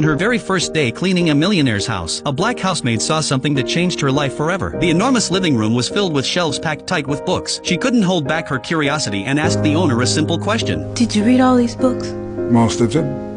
On her very first day cleaning a millionaire's house, a black housemaid saw something that changed her life forever. The enormous living room was filled with shelves packed tight with books. She couldn't hold back her curiosity and asked the owner a simple question. Did you read all these books? Most of them.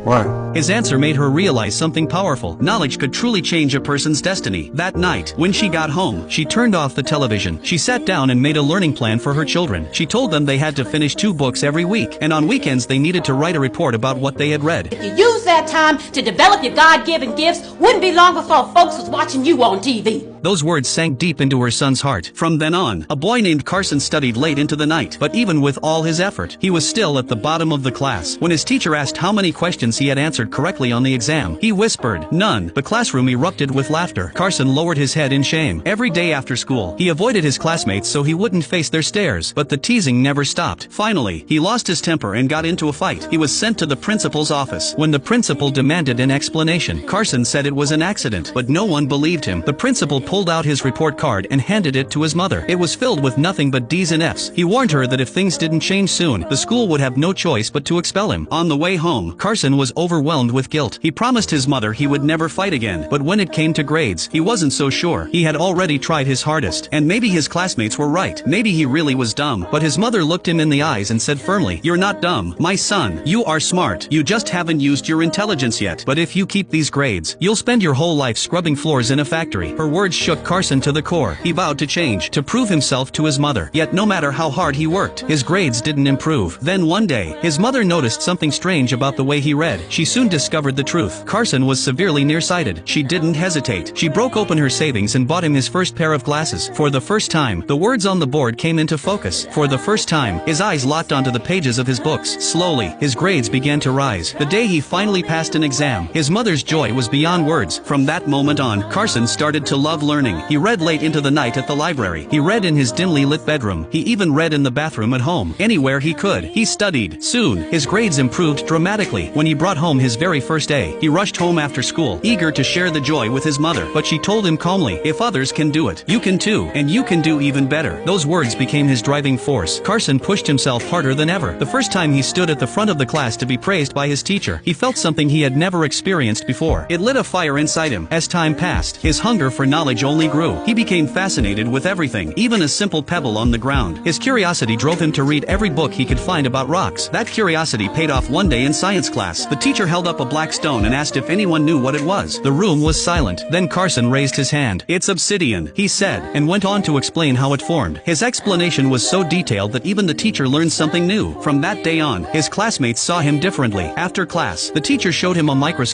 Why? His answer made her realize something powerful. Knowledge could truly change a person's destiny. That night, when she got home, she turned off the television. She sat down and made a learning plan for her children. She told them they had to finish 2 books every week, and on weekends they needed to write a report about what they had read. If you use that time to develop your God-given gifts, wouldn't be long before folks was watching you on TV. Those words sank deep into her son's heart. From then on, a boy named Carson studied late into the night, but even with all his effort, he was still at the bottom of the class. When his teacher asked how many questions he had answered correctly on the exam, he whispered, "None." The classroom erupted with laughter. Carson lowered his head in shame. Every day after school, he avoided his classmates so he wouldn't face their stares, but the teasing never stopped. Finally, he lost his temper and got into a fight. He was sent to the principal's office. When the principal demanded an explanation, Carson said it was an accident, but no one believed him. The principal pulled out his report card and handed it to his mother. It was filled with nothing but D's and F's. He warned her that if things didn't change soon, the school would have no choice but to expel him. On the way home, Carson was overwhelmed with guilt. He promised his mother he would never fight again, but when it came to grades, he wasn't so sure. He had already tried his hardest, and maybe his classmates were right. Maybe he really was dumb, but his mother looked him in the eyes and said firmly, "You're not dumb, my son. You are smart. You just haven't used your intelligence yet. But if you keep these grades, you'll spend your whole life scrubbing floors in a factory." Her words shook Carson to the core. He vowed to change, to prove himself to his mother. Yet no matter how hard he worked, his grades didn't improve. Then one day, his mother noticed something strange about the way he read. She soon discovered the truth. Carson was severely nearsighted. She didn't hesitate. She broke open her savings and bought him his first pair of glasses. For the first time, the words on the board came into focus. For the first time, his eyes locked onto the pages of his books. Slowly, his grades began to rise. The day he finally passed an exam, his mother's joy was beyond words. From that moment on, Carson started to love learning. He read late into the night at the library. He read in his dimly lit bedroom. He even read in the bathroom at home. Anywhere he could, he studied. Soon, his grades improved dramatically. When he brought home his very first A, he rushed home after school, eager to share the joy with his mother. But she told him calmly, "If others can do it, you can too, and you can do even better." Those words became his driving force. Carson pushed himself harder than ever. The first time he stood at the front of the class to be praised by his teacher, he felt something he had never experienced before. It lit a fire inside him. As time passed, his hunger for knowledge only grew. He became fascinated with everything, even a simple pebble on the ground. His curiosity drove him to read every book he could find about rocks. That curiosity paid off one day in science class. The teacher held up a black stone and asked if anyone knew what it was. The room was silent. Then Carson raised his hand. "It's obsidian," he said, and went on to explain how it formed. His explanation was so detailed that even the teacher learned something new. From that day on, his classmates saw him differently. After class, the teacher showed him a microscope